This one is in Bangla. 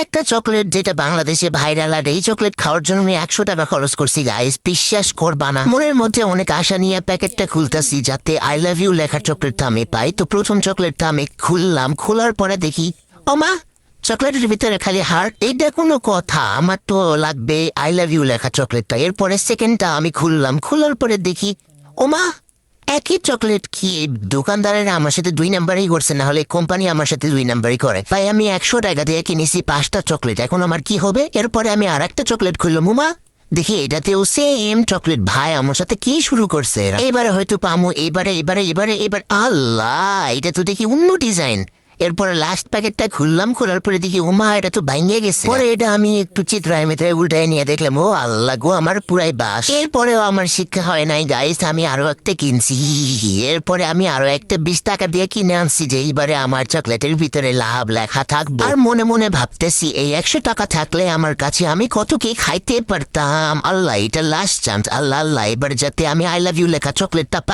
একটা চকলেট যেটা বাংলাদেশে ভাইরাল, আর এই চকলেট খাওয়ার জন্য আমি 100 টাকা খরচ করছি গাইস, বিশ্বাস করবা না। মনের মধ্যে অনেক আশা নিয়ে প্যাকেটটা খুলতাছি যাতে আই লাভ ইউ লেখা চকলেটটা আমি পাই। তো প্রথম চকলেটটা আমি খুললাম, খোলার পরে দেখি ওমা চকলেটের ভিতরে খালি হার্ট। এইটা কোনো কথা? আমার তো লাগবে আই লাভ ইউ লেখা চকলেটটা। এরপরে সেকেন্ডটা আমি খুললাম, খোলার পরে দেখি ওমা একই চকলেট। কি দোকানদারেরা আমার সাথে 2 নাম্বারই করছে, না হলে কোম্পানি আমার সাথে 2 নাম্বারই করে। তাই আমি 100 টাকা দিয়ে কিনেছি 5টা চকলেট, এখন আমার কি হবে? এরপরে আমি আর একটা চকলেট খুললাম, মুমা দেখি এটাতেও সেম চকলেট। ভাই আমার সাথে কি শুরু করছে এরা? এবারে হয়তো পামো, এবার আল্লাহ, এটা তো দেখি অন্য ডিজাইন। এরপরে লাস্ট প্যাকেটটা খুললাম, খোলার পরে দেখি ওমা এটা তো ভাঙিয়ে গেছে। পরে এটা আমি একটু চিত্রায় মেত্রায় উল্টায় নিয়ে দেখলাম, ও আল্লাহ গো, আমার পুরাই বাস। এরপরেও আমার শিক্ষা হয় নাই গাইস, আমি আরো একটা কিনছি। এরপরে আমি আরো একটা 20 টাকা দিয়ে কিনে আনছি যে এইবারে আমার চকলেটের ভিতরে লাভ লেখা থাকবে। আর মনে মনে ভাবতেছি এই 100 টাকা থাকলে আমার কাছে আমি কত কি খাইতে পারতাম। আল্লাহ, এটা লাস্ট চান্স। আল্লাহ আল্লাহ, এবার যাতে আমি আই লাভ ইউ লেখা চকলেটটা পাই।